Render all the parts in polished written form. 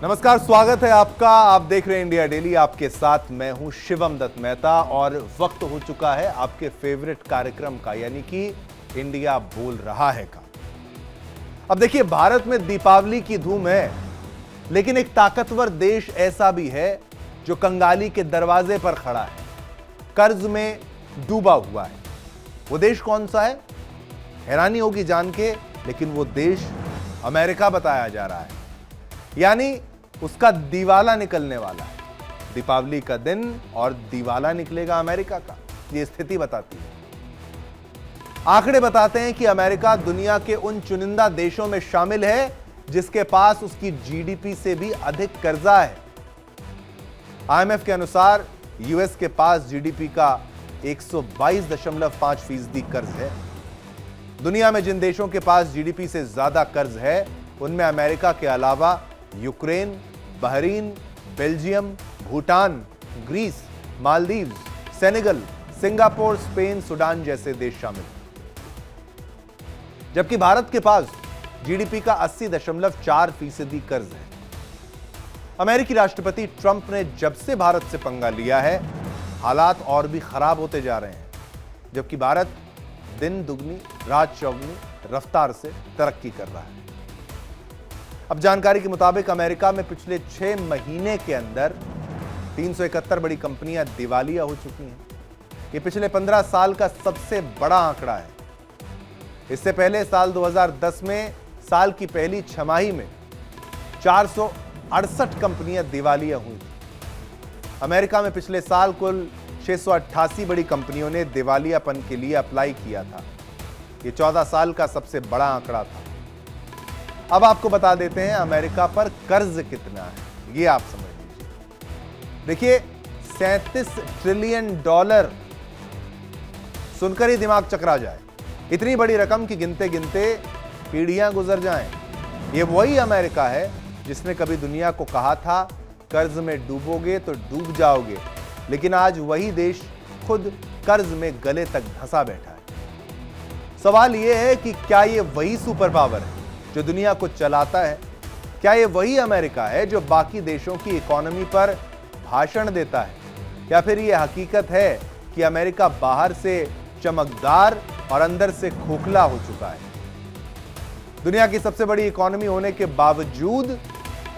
नमस्कार, स्वागत है आपका। आप देख रहे हैं इंडिया डेली। आपके साथ मैं हूं शिवम दत्त मेहता और वक्त हो चुका है आपके फेवरेट कार्यक्रम का, यानी कि इंडिया बोल रहा है का। अब देखिए, भारत में दीपावली की धूम है, लेकिन एक ताकतवर देश ऐसा भी है जो कंगाली के दरवाजे पर खड़ा है, कर्ज में डूबा हुआ है। वो देश कौन सा है? हैरानी होगी जान के, लेकिन वो देश अमेरिका बताया जा रहा है। यानी उसका दिवाला निकलने वाला है। दीपावली का दिन और दिवाला निकलेगा अमेरिका का, ये स्थिति बताती है। आंकड़े बताते हैं कि अमेरिका दुनिया के उन चुनिंदा देशों में शामिल है जिसके पास उसकी जीडीपी से भी अधिक कर्जा है। आईएमएफ के अनुसार यूएस के पास जीडीपी का 122.5% कर्ज है। दुनिया में जिन देशों के पास जीडीपी से ज्यादा कर्ज है, उनमें अमेरिका के अलावा Ukraine, Bahrain, Belgium, Bhutan, Greece, Maldives, Senegal, Singapore, Spain, Sudan जैसे देश शामिल हैं। जबकि भारत के पास जीडीपी का 80.4% कर्ज है। अमेरिकी राष्ट्रपति ट्रंप ने जब से भारत से पंगा लिया है, हालात और भी खराब होते जा रहे हैं, जबकि भारत दिन दुगनी रात चौगुनी रफ्तार से तरक्की कर रहा है। अब जानकारी के मुताबिक अमेरिका में पिछले 6 महीने के अंदर 371 बड़ी कंपनियां दिवालिया हो चुकी हैं। ये पिछले 15 साल का सबसे बड़ा आंकड़ा है। इससे पहले साल 2010 में साल की पहली छमाही में 468 कंपनियां दिवालिया हुई थी। अमेरिका में पिछले साल कुल 688 बड़ी कंपनियों ने दिवालियापन के लिए अप्लाई किया था। ये 14 साल का सबसे बड़ा आंकड़ा था। अब आपको बता देते हैं अमेरिका पर कर्ज कितना है, ये आप समझ लीजिए। देखिए, $37 ट्रिलियन, सुनकर ही दिमाग चकरा जाए। इतनी बड़ी रकम की गिनते गिनते पीढ़ियां गुजर जाएं। ये वही अमेरिका है जिसने कभी दुनिया को कहा था कर्ज में डूबोगे तो डूब जाओगे, लेकिन आज वही देश खुद कर्ज में गले तक धंसा बैठा है। सवाल यह है कि क्या यह वही सुपर पावर है जो दुनिया को चलाता है? क्या यह वही अमेरिका है जो बाकी देशों की इकोनॉमी पर भाषण देता है? या फिर यह हकीकत है कि अमेरिका बाहर से चमकदार और अंदर से खोखला हो चुका है? दुनिया की सबसे बड़ी इकोनॉमी होने के बावजूद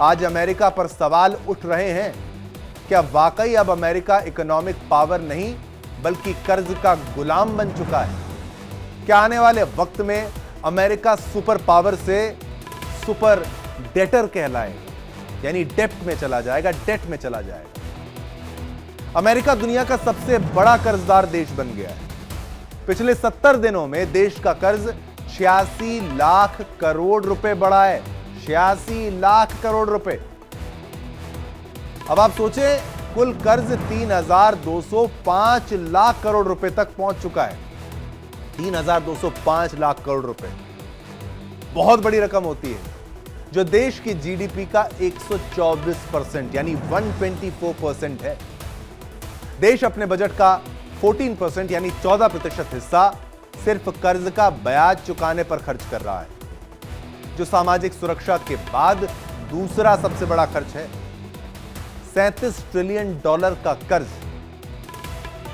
आज अमेरिका पर सवाल उठ रहे हैं। क्या वाकई अब अमेरिका इकोनॉमिक पावर नहीं बल्कि कर्ज का गुलाम बन चुका है? क्या आने वाले वक्त में अमेरिका सुपर पावर से सुपर डेटर कहलाएगा, यानी डेप्ट में चला जाएगा, डेट में चला जाएगा? अमेरिका दुनिया का सबसे बड़ा कर्जदार देश बन गया है। पिछले 70 दिनों में देश का कर्ज 86 लाख करोड़ रुपए बढ़ा है। 86 लाख करोड़ रुपए। अब आप सोचें, कुल कर्ज 3,205 लाख करोड़ रुपए तक पहुंच चुका है। 3,205 लाख करोड़ रुपए बहुत बड़ी रकम होती है, जो देश की जीडीपी का 124% यानी 124% है। देश अपने बजट का 14% यानी 14% हिस्सा सिर्फ कर्ज का ब्याज चुकाने पर खर्च कर रहा है, जो सामाजिक सुरक्षा के बाद दूसरा सबसे बड़ा खर्च है। $37 ट्रिलियन का कर्ज।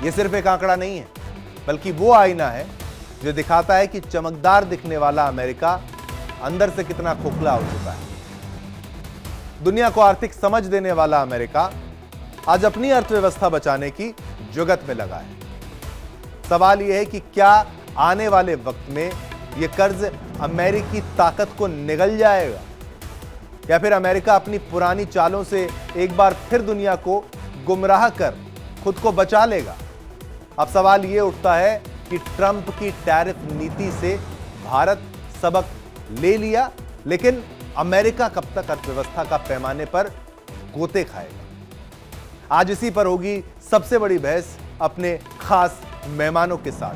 यह सिर्फ एक आंकड़ा नहीं है, बल्कि वो आईना है जो दिखाता है कि चमकदार दिखने वाला अमेरिका अंदर से कितना खोखला हो चुका है। दुनिया को आर्थिक समझ देने वाला अमेरिका आज अपनी अर्थव्यवस्था बचाने की जुगत में लगा है। सवाल यह है कि क्या आने वाले वक्त में यह कर्ज अमेरिकी ताकत को निगल जाएगा, या फिर अमेरिका अपनी पुरानी चालों से एक बार फिर दुनिया को गुमराह कर खुद को बचा लेगा? अब सवाल यह उठता है कि ट्रंप की टैरिफ नीति से भारत सबक ले लिया, लेकिन अमेरिका कब तक अर्थव्यवस्था का पैमाने पर गोते खाएगा? आज इसी पर होगी सबसे बड़ी बहस अपने खास मेहमानों के साथ।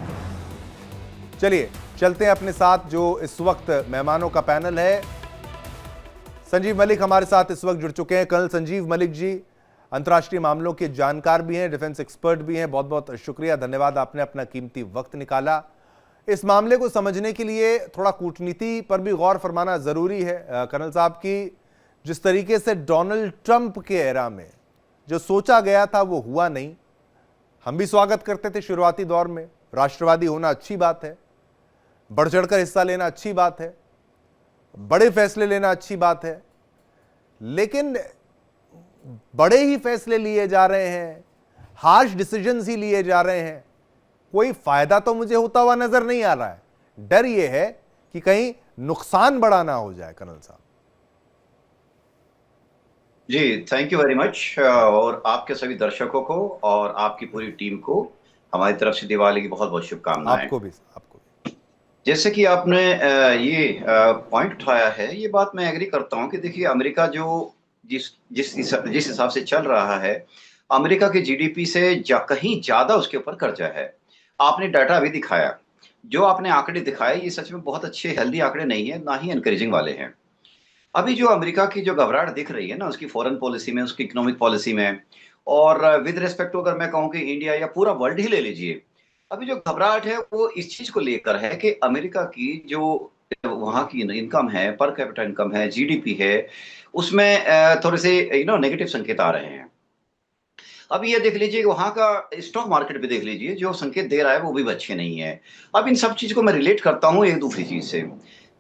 चलिए चलते हैं अपने साथ जो इस वक्त मेहमानों का पैनल है। संजीव मलिक हमारे साथ इस वक्त जुड़ चुके हैं। कर्नल संजीव मलिक जी अंतर्राष्ट्रीय मामलों के जानकार भी हैं, डिफेंस एक्सपर्ट भी हैं। बहुत बहुत शुक्रिया, धन्यवाद, आपने अपना कीमती वक्त निकाला। इस मामले को समझने के लिए थोड़ा कूटनीति पर भी गौर फरमाना जरूरी है कर्नल साहब की जिस तरीके से डोनाल्ड ट्रंप के एरा में जो सोचा गया था वो हुआ नहीं। हम भी स्वागत करते थे शुरुआती दौर में, राष्ट्रवादी होना अच्छी बात है, बढ़ चढ़कर हिस्सा लेना अच्छी बात है, बड़े फैसले लेना अच्छी बात है, लेकिन बड़े ही फैसले लिए जा रहे हैं, हार्श डिसीजंस ही लिए जा रहे हैं, कोई फायदा तो मुझे होता हुआ नजर नहीं आ रहा है। डर यह है कि कहीं नुकसान बड़ा ना हो जाए। कर्नल साहब जी, थैंक यू वेरी मच। और आपके सभी दर्शकों को और आपकी पूरी टीम को हमारी तरफ से दिवाली की बहुत बहुत शुभकामनाएं। आपको भी, आपको भी। जैसे कि आपने ये पॉइंट उठाया है, ये बात मैं एग्री करता हूं कि देखिए अमेरिका जो जिस जिस जिस हिसाब से चल रहा है, अमेरिका के जीडीपी से कहीं ज्यादा उसके ऊपर कर्जा है। आपने डाटा भी दिखाया, जो आपने आंकड़े दिखाए ये सच में बहुत अच्छे हेल्दी आंकड़े नहीं है, ना ही एनकरेजिंग वाले हैं। अभी जो अमेरिका की जो घबराहट दिख रही है ना, उसकी फॉरेन पॉलिसी में, उसकी इकोनॉमिक पॉलिसी में, और विद रिस्पेक्ट टू अगर मैं कहूँ कि इंडिया या पूरा वर्ल्ड ही ले लीजिए, अभी जो घबराहट है वो इस चीज को लेकर है कि अमेरिका की जो वहाँ की इनकम है, पर कैपिटा इनकम है, जीडीपी है, उसमें थोड़े से नेगेटिव संकेत आ रहे हैं। अब ये देख लीजिए वहां का स्टॉक मार्केट भी देख लीजिए, जो संकेत दे रहा है वो भी अच्छे नहीं है। अब इन सब चीज को मैं रिलेट करता हूँ एक दूसरी चीज से।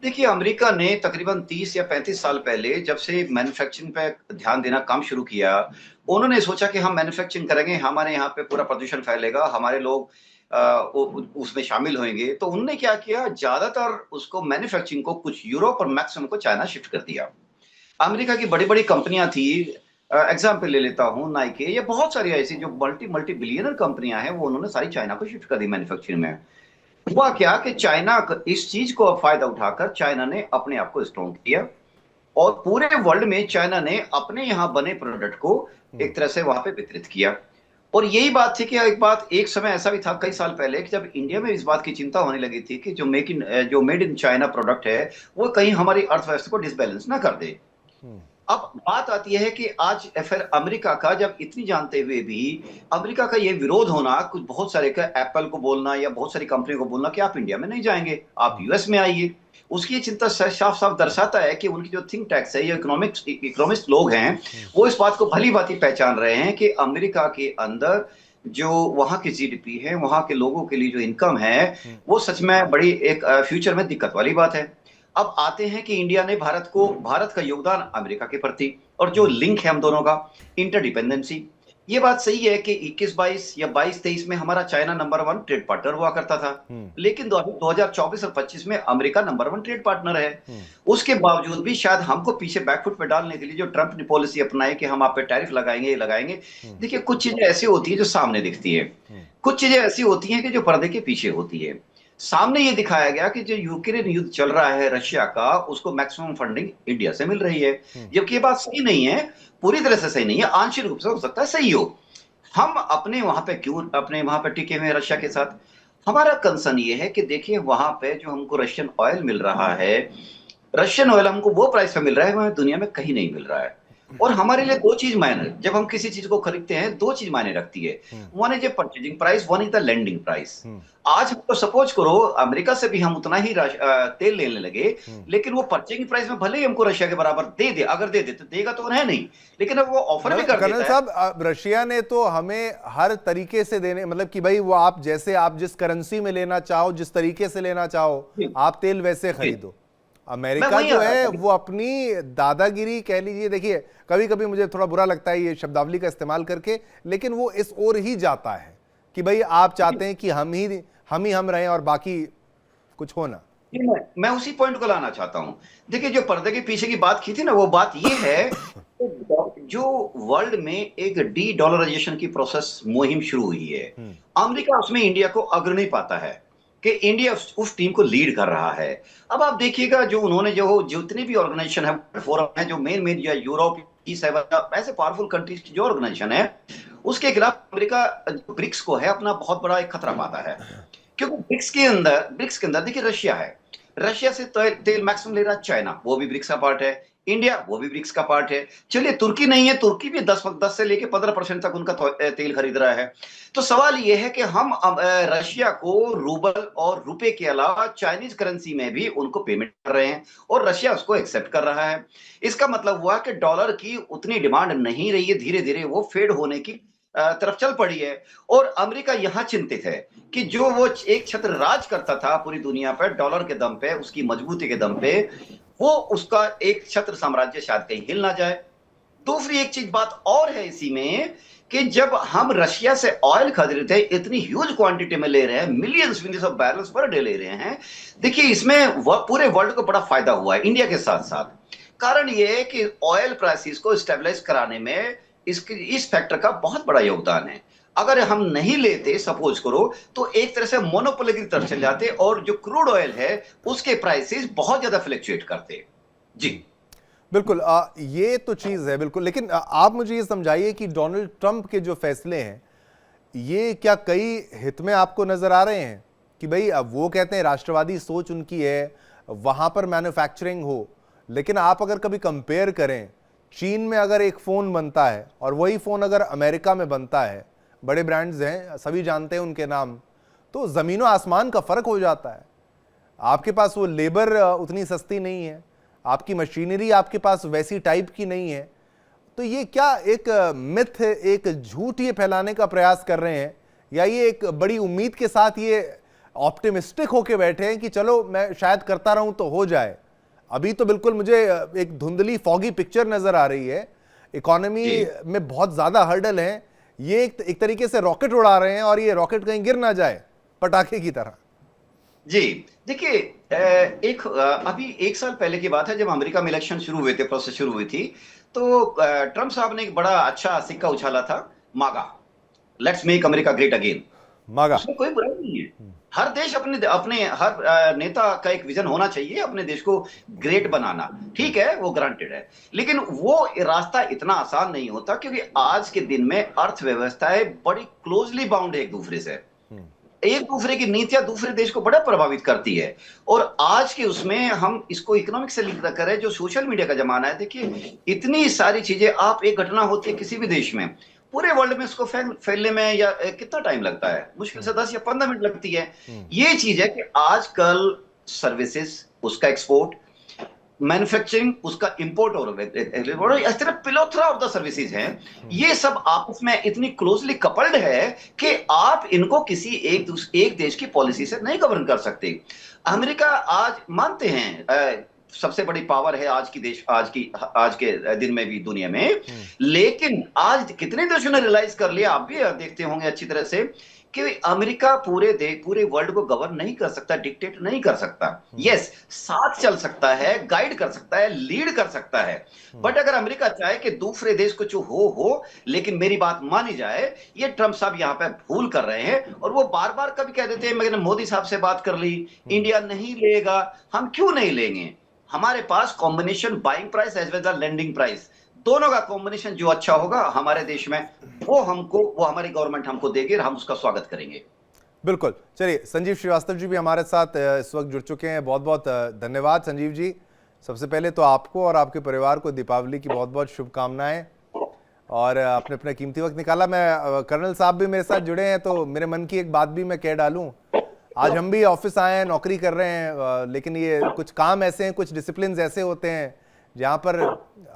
देखिए अमेरिका ने तकरीबन 30 या 35 साल पहले जब से मैन्युफैक्चरिंग पे ध्यान देना काम शुरू किया, उन्होंने सोचा कि हम मैन्युफैक्चरिंग करेंगे, हमारे यहाँ पे पूरा प्रदूषण फैलेगा, हमारे लोग उसमें शामिल होंगे। तो उन्होंने क्या किया, ज्यादातर उसको मैन्युफैक्चरिंग को कुछ यूरोप और मैक्सिमम को चाइना शिफ्ट कर दिया। अमेरिका की बड़ी बड़ी कंपनियां थी, एग्जाम्पल ले लेता हूँ नाइके, ये बहुत सारी ऐसी जो मल्टी मल्टी बिलियनर कंपनियां हैं, वो उन्होंने सारी चाइना को शिफ्ट कर दी मैन्युफैक्चरिंग में। हुआ क्या कि चाइना इस चीज को फायदा उठाकर चाइना ने अपने आप को स्ट्रॉन्ग किया, और पूरे वर्ल्ड में चाइना ने अपने यहाँ बने प्रोडक्ट को एक तरह से वहां पे वितरित किया। और यही बात थी कि एक समय ऐसा भी था कई साल पहले कि जब इंडिया में इस बात की चिंता होने लगी थी कि जो मेड इन चाइना प्रोडक्ट है वो कहीं हमारी अर्थव्यवस्था को डिसबैलेंस ना कर दे। अब बात आती है कि आज फिर अमेरिका का, जब इतनी जानते हुए भी अमेरिका का ये विरोध होना, कुछ बहुत सारे का एप्पल को बोलना या बहुत सारी कंपनी को बोलना कि आप इंडिया में नहीं जाएंगे, आप यूएस में आइए, उसकी ये चिंता साफ साफ दर्शाता है कि उनकी जो थिंक टैंक्स है या इकोनॉमिस्ट लोग हैं, वो इस बात को भली भांति पहचान रहे हैं कि अमेरिका के अंदर जो वहां की जीडीपी है, वहां के लोगों के लिए जो इनकम है, वो सच में बड़ी एक फ्यूचर में दिक्कत वाली बात है। अब आते हैं कि इंडिया ने भारत का योगदान अमेरिका के प्रति, और जो लिंक है हम दोनों का, इंटरडिपेंडेंसी, ये बात सही है कि 21-22 या 22-23 में हमारा चाइना नंबर 1 ट्रेड पार्टनर हुआ करता था, लेकिन 2024 और 25 में अमेरिका नंबर 1 ट्रेड पार्टनर है। उसके बावजूद भी शायद हमको पीछे बैकफुट पे डालने के लिए जो ट्रंप ने पॉलिसी अपनाई कि हम आप पे टैरिफ लगाएंगे। देखिए कुछ चीजें ऐसी होती है जो सामने दिखती है, कुछ चीजें ऐसी होती हैं कि जो पर्दे के पीछे होती है। सामने ये दिखाया गया कि जो यूक्रेन युद्ध चल रहा है रशिया का, उसको मैक्सिमम फंडिंग इंडिया से मिल रही है, जबकि ये बात सही नहीं है, पूरी तरह से सही नहीं है, आंशिक रूप से हो सकता है सही हो। हम अपने वहां पे टिके हुए रशिया के साथ। हमारा कंसर्न ये है कि देखिए वहां पे जो हमको रशियन ऑयल मिल रहा है, रशियन ऑयल हमको वो प्राइस पे मिल रहा है, हमें दुनिया में कहीं नहीं मिल रहा है। और हमारे लिए दो चीज मायने, जब हम किसी चीज को खरीदते हैं दो चीज मायने रखती है, one is a purchasing price, one is the landing price. आज हमको सपोज करो अमेरिका से भी हम उतना ही तेल लेने लगे, लेकिन वो परचेजिंग प्राइस में भले ही हमको रशिया के बराबर दे, अगर दे तो देगा तो है नहीं, लेकिन अब वो ऑफर भी कर देता है। साहब रशिया ने तो हमें हर तरीके से देने, मतलब कि भाई वो आप जिस करेंसी में लेना चाहो, जिस तरीके से लेना चाहो, आप तेल वैसे खरीदो। अमेरिका जो है वो अपनी दादागिरी कह लीजिए, देखिए कभी कभी मुझे थोड़ा बुरा लगता है ये शब्दावली का इस्तेमाल करके, लेकिन वो इस ओर ही जाता है कि भाई आप चाहते हैं कि हम रहें और बाकी कुछ हो ना। मैं उसी पॉइंट को लाना चाहता हूं। देखिए जो पर्दे के पीछे की बात की थी ना, वो बात ये है जो वर्ल्ड में एक डी डॉलराइजेशन की प्रोसेस मुहिम शुरू हुई है, अमेरिका उसमें इंडिया को अग्रणी पाता है कि इंडिया उस टीम को लीड कर रहा है। अब आप देखिएगा जो उन्होंने जो जितनी भी ऑर्गेनाइजेशन है, फोरम है, जो मेन या यूरोप, G7 ऐसे पावरफुल कंट्रीज की जो ऑर्गेनाइजेशन है, उसके खिलाफ अमेरिका ब्रिक्स को है अपना बहुत बड़ा एक खतरा पाता है। क्योंकि ब्रिक्स के अंदर देखिए रशिया है, रशिया से तेल मैक्सिमम ले रहा है चाइना, वो भी ब्रिक्स का पार्ट है, इंडिया वो भी ब्रिक्स का पार्ट है। चलिए तुर्की नहीं है, तुर्की भी 10 से लेके 15% तक उनका तेल खरीद रहा है। तो सवाल ये है कि हम रशिया को रूबल और रुपए के अलावा चाइनीज करेंसी में भी उनको पेमेंट कर रहे हैं और रशिया उसको एक्सेप्ट कर रहा है। इसका मतलब हुआ कि डॉलर की उतनी डिमांड नहीं रही है, धीरे धीरे वो फेड होने की तरफ चल पड़ी है। और अमेरिका यहां चिंतित है कि जो वो एक छत्र राज करता था पूरी दुनिया पर डॉलर के दम पे, उसकी मजबूती के दम पे, वो उसका एक छत्र साम्राज्य शायद कहीं हिल ना जाए। दूसरी एक चीज बात और है इसी में कि जब हम रशिया से ऑयल खरीद रहे थे, इतनी ह्यूज क्वांटिटी में ले रहे हैं, millions of barrels per day ले रहे हैं। देखिए इसमें पूरे वर्ल्ड को बड़ा फायदा हुआ है, इंडिया के साथ साथ। कारण यह है कि ऑयल प्राइसेस को स्टेबलाइज कराने में इस फैक्टर का बहुत बड़ा योगदान है। अगर हम नहीं लेते सपोज करो, तो एक तरह से मोनोपोली की तरफ चले जाते और जो क्रूड ऑयल है उसके प्राइसेस बहुत ज्यादा फ्लक्चुएट करते। जी बिल्कुल, ये तो चीज़ है बिल्कुल। लेकिन आप मुझे ये समझाइए कि डोनाल्ड ट्रंप के जो फैसले हैं, ये क्या कई हित में आपको नज़र आ रहे हैं? कि भाई अब वो कहते हैं राष्ट्रवादी सोच उनकी है, वहाँ पर मैन्युफैक्चरिंग हो, लेकिन आप अगर कभी कंपेयर करें, चीन में अगर एक फ़ोन बनता है और वही फ़ोन अगर अमेरिका में बनता है, बड़े ब्रांड्स हैं, सभी जानते हैं उनके नाम, तो ज़मीनों आसमान का फ़र्क हो जाता है। आपके पास वो लेबर उतनी सस्ती नहीं है, आपकी मशीनरी आपके पास वैसी टाइप की नहीं है। तो ये क्या एक मिथ, एक झूठ ये फैलाने का प्रयास कर रहे हैं, या ये एक बड़ी उम्मीद के साथ ये ऑप्टिमिस्टिक होके बैठे हैं कि चलो मैं शायद करता रहूं तो हो जाए? अभी तो बिल्कुल मुझे एक धुंधली फॉगी पिक्चर नजर आ रही है। इकोनॉमी में बहुत ज्यादा हर्डल है, ये एक तरीके से रॉकेट उड़ा रहे हैं और ये रॉकेट कहीं गिर ना जाए पटाखे की तरह। जी देखिए, अभी 1 साल पहले की बात है जब अमेरिका में इलेक्शन शुरू हुए थे, प्रोसेस शुरू हुई थी, तो ट्रंप साहब ने एक बड़ा अच्छा सिक्का उछाला था, मागा, let's make America great again. मागा, उसमें कोई बुराई नहीं है। हर देश अपने अपने हर नेता का एक विजन होना चाहिए, अपने देश को ग्रेट बनाना, ठीक है, वो ग्रांटेड है। लेकिन वो रास्ता इतना आसान नहीं होता, क्योंकि आज के दिन में अर्थव्यवस्थाएं बड़ी क्लोजली बाउंड है एक दूसरे से। एक दूसरे की नीतियां दूसरे देश को बड़ा प्रभावित करती है। और आज के उसमें हम इसको इकोनॉमिक्स से लिंक करें, जो सोशल मीडिया का जमाना है, देखिए इतनी सारी चीजें, आप एक घटना होती है किसी भी देश में, पूरे वर्ल्ड में उसको फैलने में या कितना टाइम लगता है, मुश्किल से 10 या 15 मिनट लगती है। ये चीज है कि आजकल सर्विसेज उसका एक्सपोर्ट, मैन्युफैक्चरिंग उसका इंपोर्ट और इस तरह पिलोथरा ऑफ द सर्विसेज हैं, ये सब आपस में इतनी क्लोजली कपल्ड है कि आप इनको किसी एक देश की पॉलिसी से नहीं गवर्न कर सकते। अमेरिका आज मानते हैं सबसे बड़ी पावर है आज के दिन में भी दुनिया में, लेकिन आज कितने देशों ने रियलाइज कर लिया, आप भी देखते होंगे अच्छी तरह से, कि अमेरिका पूरे वर्ल्ड को गवर्न नहीं कर सकता, डिक्टेट नहीं कर सकता। यस, साथ चल सकता है, गाइड कर सकता है, लीड कर सकता है, बट अगर अमेरिका चाहे कि दूसरे देश कुछ हो लेकिन मेरी बात मानी जाए, ये ट्रंप साहब यहाँ पे भूल कर रहे हैं। और वो बार बार कभी कह देते हैं, मैंने मोदी साहब से बात कर ली, इंडिया नहीं लेगा। हम क्यों नहीं लेंगे? हमारे पास combination buying price as well as lending price, दोनों का कॉम्बिनेशन जो अच्छा होगा हमारे देश में, वो हमारी गवर्नमेंट हमको देगी और हम उसका स्वागत करेंगे। बिल्कुल। चलिए, संजीव श्रीवास्तव जी भी हमारे साथ इस वक्त जुड़ चुके हैं। बहुत बहुत धन्यवाद संजीव जी। सबसे पहले तो आपको और आपके परिवार को दीपावली की बहुत बहुत शुभकामनाएं, और आपने अपना कीमती वक्त निकाला। मैं कर्नल साहब भी मेरे साथ जुड़े हैं, तो मेरे मन की एक बात भी मैं कह डालूं। आज हम भी ऑफिस आए हैं, नौकरी कर रहे हैं, लेकिन ये कुछ काम ऐसे हैं, कुछ डिसिप्लिन ऐसे होते हैं जहाँ पर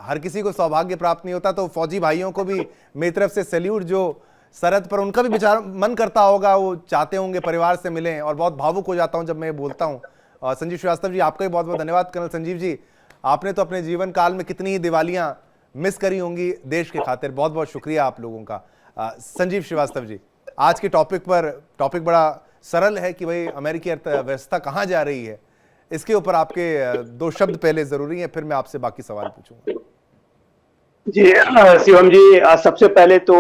हर किसी को सौभाग्य प्राप्त नहीं होता। तो फौजी भाइयों को भी मेरी तरफ से सैल्यूट, जो सरहद पर उनका भी बेचारा मन करता होगा, वो चाहते होंगे परिवार से मिलें, और बहुत भावुक हो जाता हूँ जब मैं ये बोलता हूँ। संजीव श्रीवास्तव जी, आपका भी बहुत बहुत धन्यवाद। कर्नल संजीव जी, आपने तो अपने जीवन काल में कितनी ही दिवालियाँ मिस करी होंगी देश के खातिर, बहुत बहुत शुक्रिया आप लोगों का। संजीव श्रीवास्तव जी, आज के टॉपिक बड़ा सरल है कि भाई अमेरिकी अर्थव्यवस्था कहाँ जा रही है, इसके ऊपर आपके 2 शब्द पहले जरूरी हैं, फिर मैं आपसे बाकी सवाल पूछूंगा। जी शिवम जी, सबसे पहले तो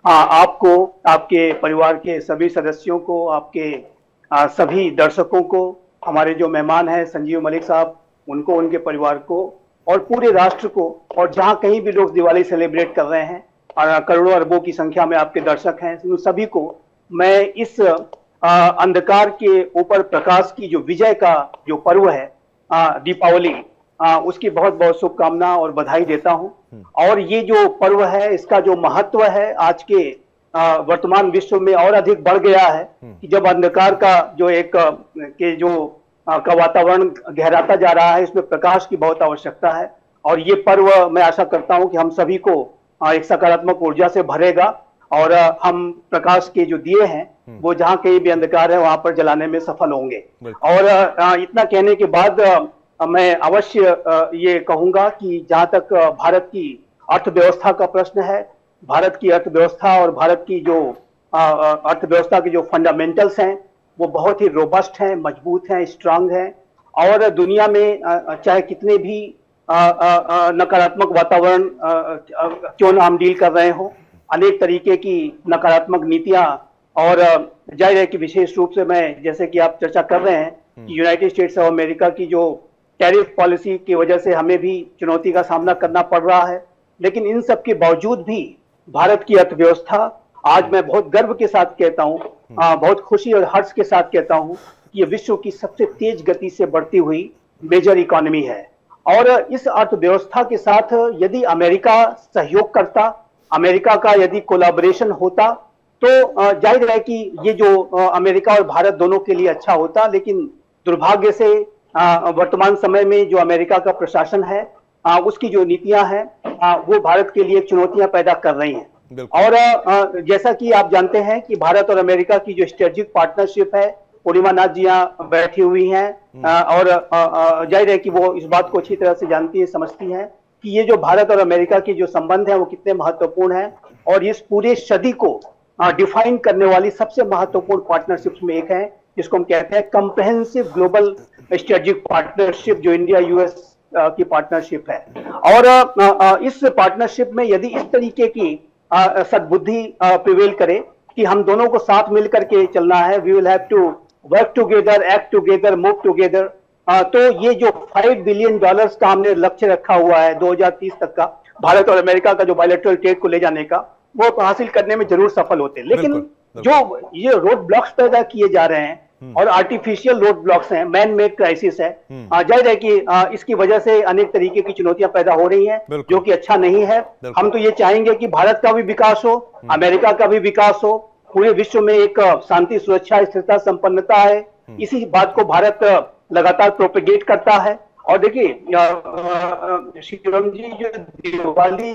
आपको, आपके परिवार के सभी सदस्यों को, आपके सभी दर्शकों को, हमारे जो मेहमान हैं संजीव मलिक साहब, उनको, उनके परिवार को, और पूरे राष्ट्र को, और जहां कहीं भी लोग दिवाली सेलिब्रेट कर रहे हैं, और करोड़ों अरबों की संख्या में आपके दर्शक हैं, उन सभी को मैं इस अंधकार के ऊपर प्रकाश की जो विजय का जो पर्व है दीपावली, उसकी बहुत बहुत शुभकामना और बधाई देता हूं। और ये जो पर्व है, इसका जो महत्व है आज के वर्तमान विश्व में और अधिक बढ़ गया है कि जब अंधकार का जो एक के जो का वातावरण गहराता जा रहा है, इसमें प्रकाश की बहुत आवश्यकता है। और ये पर्व मैं आशा करता हूं कि हम सभी को एक सकारात्मक ऊर्जा से भरेगा और हम प्रकाश के जो दिए हैं वो जहां कहीं भी अंधकार है वहां पर जलाने में सफल होंगे। और इतना कहने के बाद मैं अवश्य ये कहूंगा कि जहां तक भारत की अर्थव्यवस्था का प्रश्न है, भारत की अर्थव्यवस्था और भारत की जो अर्थव्यवस्था के जो फंडामेंटल्स हैं वो बहुत ही रोबस्ट हैं, मजबूत हैं, स्ट्रांग हैं। और दुनिया में चाहे कितने भी नकारात्मक वातावरण क्यों ना हम डील कर रहे हो, अनेक तरीके की नकारात्मक नीतियां और जाहिर है कि विशेष रूप से मैं जैसे कि आप चर्चा कर रहे हैं कि यूनाइटेड स्टेट्स ऑफ अमेरिका की जो टैरिफ पॉलिसी की वजह से हमें भी चुनौती का सामना करना पड़ रहा है, लेकिन इन सब के बावजूद भी भारत की अर्थव्यवस्था आज मैं बहुत गर्व के साथ कहता हूं, बहुत खुशी और हर्ष के साथ कहता हूं कि ये विश्व की सबसे तेज गति से बढ़ती हुई मेजर इकोनॉमी है। और इस अर्थव्यवस्था के साथ यदि अमेरिका सहयोग करता, अमेरिका का यदि कोलैबोरेशन होता तो जाहिर है कि ये जो अमेरिका और भारत दोनों के लिए अच्छा होता। लेकिन दुर्भाग्य से वर्तमान समय में जो अमेरिका का प्रशासन है, उसकी जो नीतियां हैं वो भारत के लिए चुनौतियां पैदा कर रही हैं। और जैसा कि आप जानते हैं कि भारत और अमेरिका की जो स्ट्रेटेजिक पार्टनरशिप है, पूर्णिमा नाथ जी यहाँ बैठी हुई हैं और जाहिर है कि वो इस बात को अच्छी तरह से जानती है, समझती हैं कि ये जो भारत और अमेरिका के जो संबंध है वो कितने महत्वपूर्ण हैं और इस पूरे सदी को डिफाइन करने वाली सबसे महत्वपूर्ण पार्टनरशिप्स में एक है, जिसको हम कहते हैं कंप्रेहेंसिव ग्लोबल स्ट्रेटेजिक पार्टनरशिप, जो इंडिया यूएस की पार्टनरशिप है। और इस पार्टनरशिप में यदि इस तरीके की सद्बुद्धि प्रिवेल करे कि हम दोनों को साथ मिलकर के चलना है, we will have to work together, act together, move together, तो ये जो $5 बिलियन का हमने लक्ष्य रखा हुआ है 2030 तक का, भारत और अमेरिका का जो बायलैटरल ट्रेड को ले जाने का, वो तो हासिल करने में जरूर सफल होते हैं। लेकिन जो ये रोड ब्लॉक्स पैदा किए जा रहे हैं और आर्टिफिशियल रोड ब्लॉक्स हैं, मैन मेड क्राइसिस है, जाहिर है कि इसकी वजह से अनेक तरीके की चुनौतियां पैदा हो रही हैं, जो कि अच्छा नहीं है। हम तो ये चाहेंगे कि भारत का भी विकास हो, अमेरिका का भी विकास हो, पूरे विश्व में एक शांति, सुरक्षा, स्थिरता, संपन्नता है। इसी बात को भारत लगातार प्रोपेगेट करता है। और देखिए शिवम जी, जो दिवाली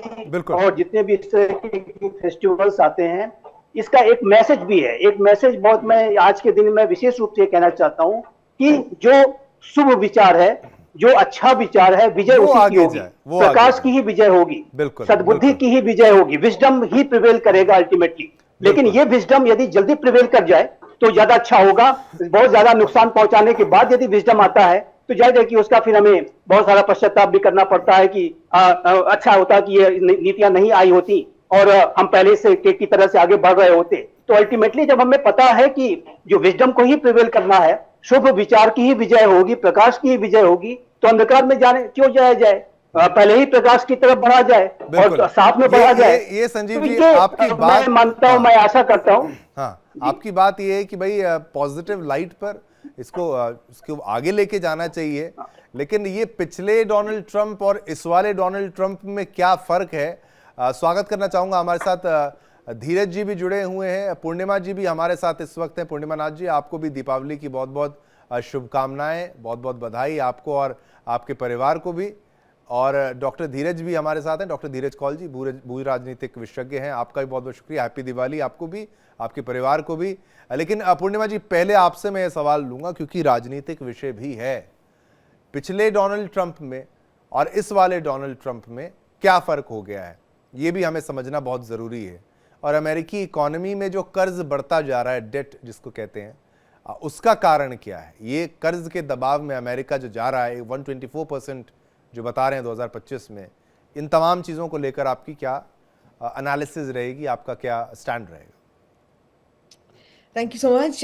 और जितने भी इस तरह के फेस्टिवल्स आते हैं, इसका एक मैसेज भी है। एक मैसेज बहुत मैं आज के दिन में विशेष रूप से कहना चाहता हूं कि जो शुभ विचार है, जो अच्छा विचार है, विजय उसी की होगी, प्रकाश की ही विजय होगी, सद्बुद्धि की ही विजय होगी, विजडम ही प्रिवेल करेगा अल्टीमेटली। लेकिन ये विजडम यदि जल्दी प्रिवेल कर जाए तो ज्यादा अच्छा होगा। बहुत ज्यादा नुकसान पहुंचाने के बाद यदि विजडम आता है तो जाहिर है कि उसका फिर हमें बहुत सारा पश्चाताप भी करना पड़ता है कि अच्छा होता कि ये नीतियां नहीं आई होती और हम पहले से की तरह से आगे बढ़ रहे होते। तो अल्टीमेटली जब हमें पता है कि जो विजडम को ही प्रिवेल करना है, शुभ विचार की ही विजय होगी, प्रकाश की ही विजय होगी, तो अंधकार में जाने क्यों जाया जाए, पहले ही प्रकाश की तरफ बढ़ा जाए और साथ में बढ़ा जाए। ये संजीव जी, आपकी बात मैं मानता हूं, मैं आशा करता हूं। हाँ, आपकी बात ये है कि भाई पॉजिटिव लाइट पर इसको आगे लेके जाना चाहिए। लेकिन ये पिछले डोनाल्ड ट्रंप और इस वाले डोनाल्ड ट्रंप में क्या फर्क है? स्वागत करना चाहूंगा, हमारे साथ धीरज जी भी जुड़े हुए हैं, पूर्णिमा जी भी हमारे साथ इस वक्त हैं। पूर्णिमा नाथ जी, आपको भी दीपावली की बहुत बहुत शुभकामनाएं, बहुत बहुत बधाई आपको और आपके परिवार को भी। और डॉक्टर धीरज भी हमारे साथ हैं, डॉक्टर धीरज कौल जी, भू राजनीतिक विशेषज्ञ हैं, आपका भी बहुत बहुत शुक्रिया। हैप्पी दिवाली आपको भी, आपके परिवार को भी। लेकिन पूर्णिमा जी, पहले आपसे मैं ये सवाल लूंगा क्योंकि राजनीतिक विषय भी है, पिछले डोनाल्ड ट्रंप में और इस वाले डोनाल्ड ट्रंप में क्या फर्क हो गया है, ये भी हमें समझना बहुत जरूरी है। और अमेरिकी इकोनॉमी में जो कर्ज बढ़ता जा रहा है, डेट जिसको कहते हैं, उसका कारण क्या है? ये कर्ज के दबाव में अमेरिका जो जा रहा है, 124% जो बता रहे हैं 2025 में, इन तमाम चीजों को लेकर आपकी क्या एनालिसिस रहेगी, आपका क्या स्टैंड रहेगा? Thank you so much.